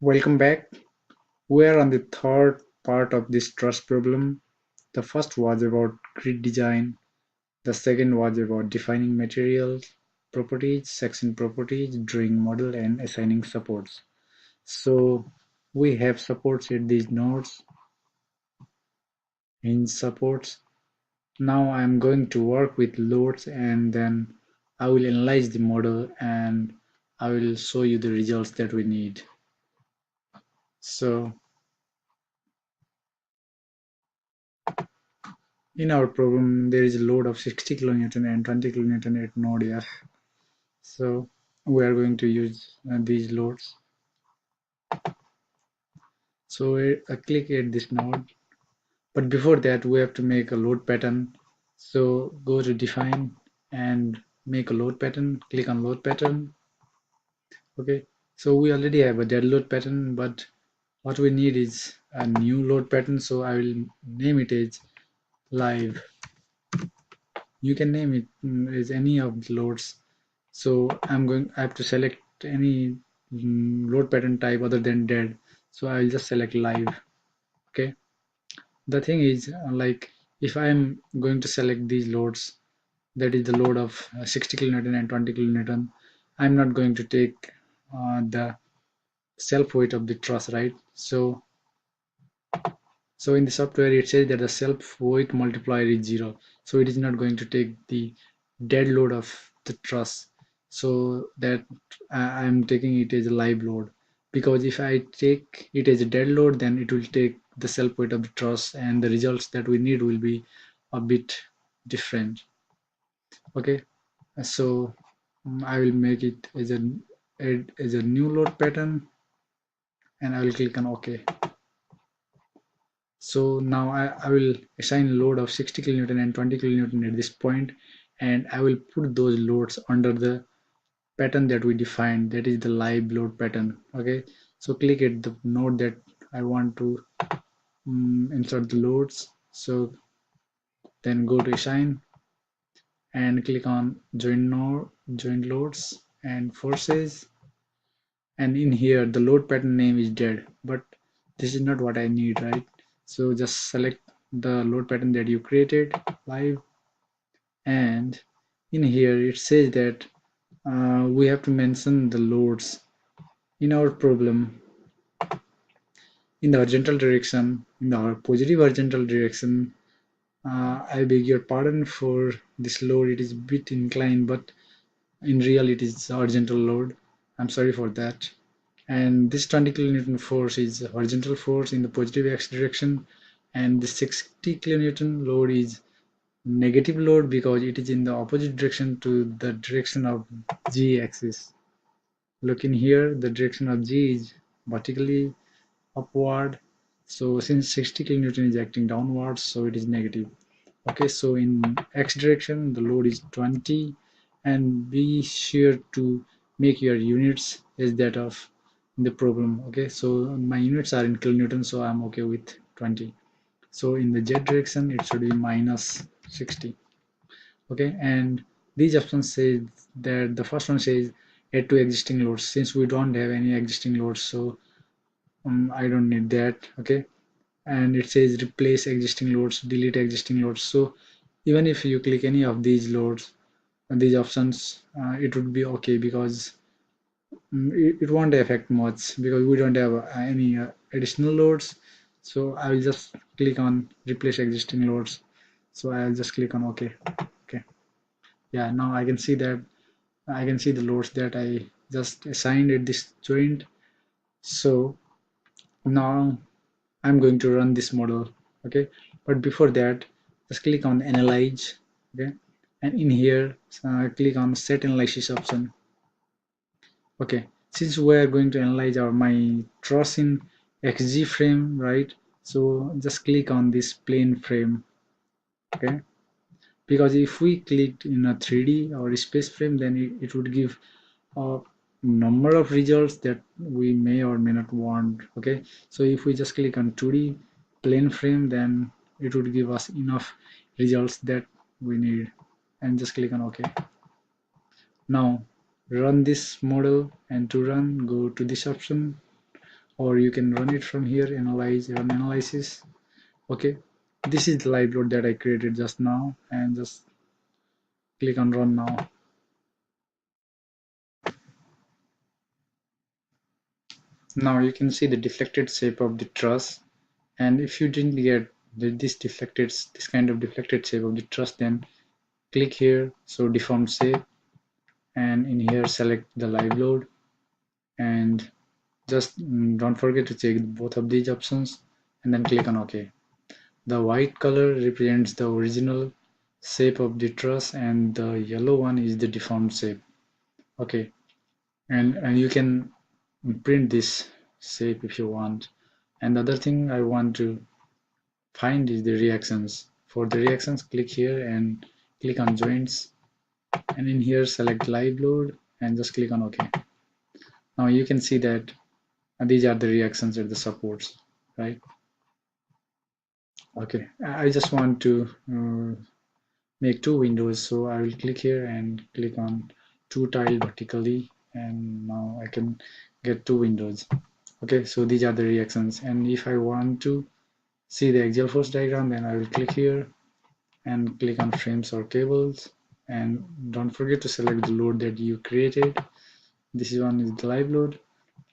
Welcome back. We are on the third part of this trust problem. The first was about grid design. The second was about defining materials, properties, section properties, drawing model, and assigning supports. So we have supports at these nodes, hinge supports. Now I'm going to work with loads and then I will analyze the model and I will show you the results that we need. So in our program, there is a load of 60 kilonewton and 20 kilonewton at node F. So we are going to use these loads. So I click at this node, but before that we have to make a load pattern. So go to define and make a load pattern. Click on load pattern. Okay. So we already have a dead load pattern, but what we need is a new load pattern. So I will name it as live. You can name it as any of the loads. So I have to select any load pattern type other than dead. So I'll just select live. Okay. The thing is, like, if I'm going to select these loads, that is the load of 60 kilonewton and 20 kilonewton, I'm not going to take the self weight of the truss, right? So in the software it says that the self weight multiplier is 0, so it is not going to take the dead load of the truss. So that I'm taking it as a live load, because if I take it as a dead load, then it will take the self weight of the truss and the results that we need will be a bit different. Okay, so I will make it as a new load pattern and I will click on OK. So now I will assign a load of 60 kilonewton and 20 kilonewton at this point, and I will put those loads under the pattern that we defined, that is the live load pattern. Okay, so click at the node that I want to insert the loads. So then go to assign and click on join node, join loads and forces, and in here the load pattern name is dead, but this is not what I need, right? So just select the load pattern that you created live, and in here it says that we have to mention the loads in our problem in the horizontal direction, in the positive horizontal direction. I beg your pardon for this load, it is a bit inclined, but in real it is horizontal load. I'm sorry for that. And this 20 kilonewton force is horizontal force in the positive x direction, and the 60 kilonewton load is negative load because it is in the opposite direction to the direction of g axis. Look in here, the direction of g is vertically upward, so since 60 kilonewton is acting downwards, so it is negative. Okay, so in x direction the load is 20, and be sure to make your units as that of the problem. Okay, so my units are in kilonewton, so I'm okay with 20. So in the z direction it should be minus 60. Okay, and these options say that the first one says add to existing loads. Since we don't have any existing loads, so I don't need that. Okay, and it says replace existing loads, delete existing loads. So even if you click any of these loads, these options, it would be okay, because it won't affect much because we don't have any additional loads. So I will just click on replace existing loads. So I'll just click on OK. Okay, yeah, now I can see that I can see the loads that I just assigned at this joint. So now I'm going to run this model. Okay, but before that, just click on analyze. Okay, and in here click on set analysis option. Okay, since we are going to analyze my truss in xg frame, right? So just click on this plane frame. Okay, because if we clicked in a 3D or space frame, then it would give a number of results that we may or may not want. Okay, so if we just click on 2D plane frame, then it would give us enough results that we need, and just click on OK. Now run this model, and to run, go to this option, or you can run it from here, run analysis. Okay, this is the live load that I created just now, and just click on run now. Now you can see the deflected shape of the truss, and if you didn't get this kind of deflected shape of the truss, then click here, so deformed shape, and in here select the live load, and just don't forget to check both of these options, and then click on OK. The white color represents the original shape of the truss, and the yellow one is the deformed shape. Okay, and you can print this shape if you want. And the other thing I want to find is the reactions. For the reactions, click here and click on joints, and in here select live load and just click on OK. Now you can see that these are the reactions at the supports, right? Okay, I just want to make two windows, so I will click here and click on two tile vertically, and now I can get two windows. Okay, so these are the reactions, and if I want to see the axial force diagram, then I will click here and click on frames or cables, and don't forget to select the load that you created. This one is the live load,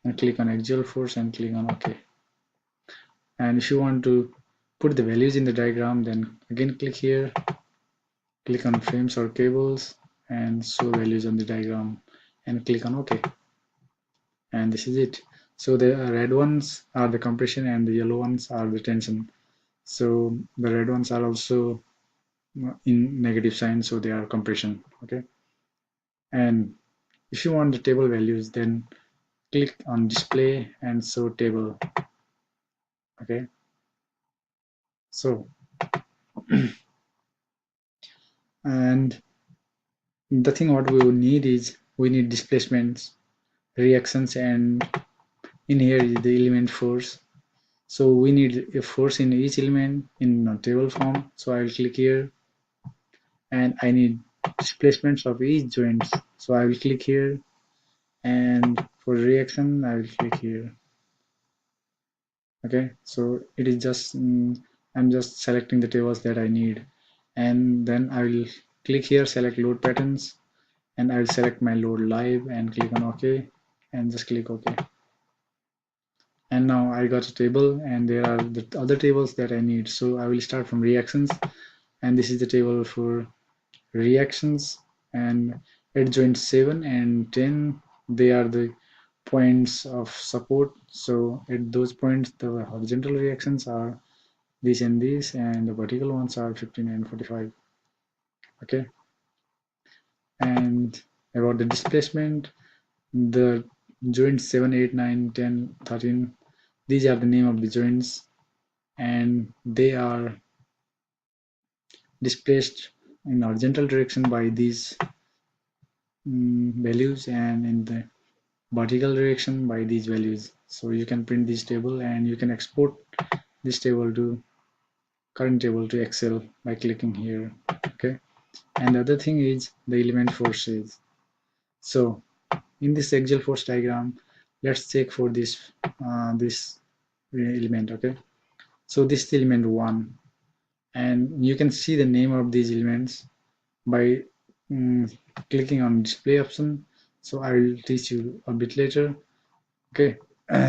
and click on axial force and click on OK. And if you want to put the values in the diagram, then again click here, click on frames or cables, and show values on the diagram, and click on OK. And this is it. So the red ones are the compression and the yellow ones are the tension. So the red ones are also in negative sign, so they are compression. Okay, and if you want the table values, then click on display and show table. Okay, so and the thing what we will need is we need displacements, reactions, and in here is the element force. So we need a force in each element in a table form. So I will click here, and I need displacements of each joints. So I will click here, and for reaction I will click here. Okay, so it is just I'm just selecting the tables that I need, and then I will click here, select load patterns, and I will select my load live and click on OK, and just click OK. And now I got a table, and there are the other tables that I need. So I will start from reactions, and this is the table for reactions, and at joint 7 and 10 they are the points of support. So at those points the horizontal reactions are this and this, and the vertical ones are 15 and 45. Okay, and about the displacement, the joints 7, 8, 9, 10, 13, these are the name of the joints, and they are displaced in horizontal direction by these values, and in the vertical direction by these values. So you can print this table, and you can export this table to current table to Excel by clicking here. Okay, and the other thing is the element forces. So in this axial force diagram, let's check for this element. Okay, so this is element 1, and you can see the name of these elements by clicking on display option. So I will teach you a bit later. Okay,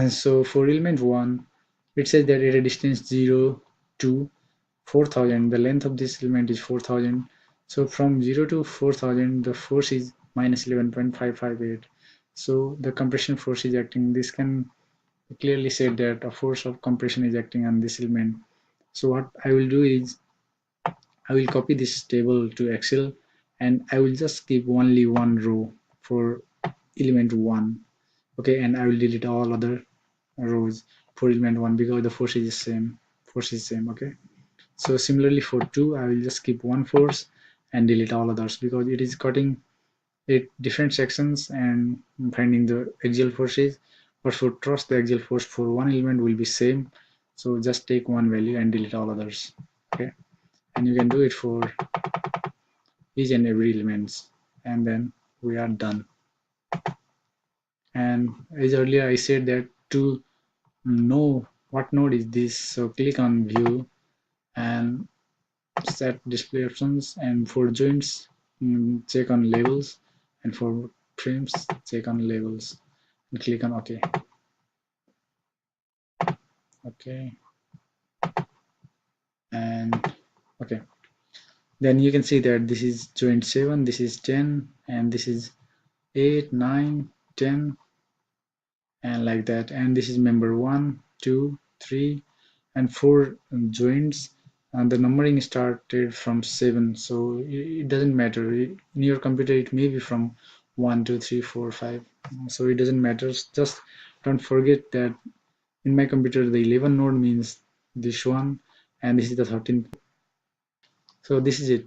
so for element 1, it says that at a distance 0 to 4000, the length of this element is 4000. So from 0 to 4000, the force is minus 11.558. So the compression force is acting. This can clearly say that a force of compression is acting on this element. So what I will do is I will copy this table to Excel, and I will just keep only one row for element 1. Okay, and I will delete all other rows for element 1 because the force is the same. Okay, so similarly for 2, I will just keep one force and delete all others because it is cutting it different sections and finding the axial forces. But for truss, the axial force for one element will be same, so just take one value and delete all others. Okay, and you can do it for each and every elements, and then we are done. And as earlier I said that to No, what node is this? So click on view and set display options, and for joints check on labels, and for frames check on labels and click on OK. Okay, and okay, then you can see that this is joint 7, this is 10, and this is 8, 9, 10, and like that, and this is member 1, 2, 3, and 4 joints, and the numbering started from 7, so it doesn't matter. In your computer it may be from 1, 2, 3, 4, 5, so it doesn't matter. Just don't forget that in my computer the 11 node means this one, and this is the 13. So this is it.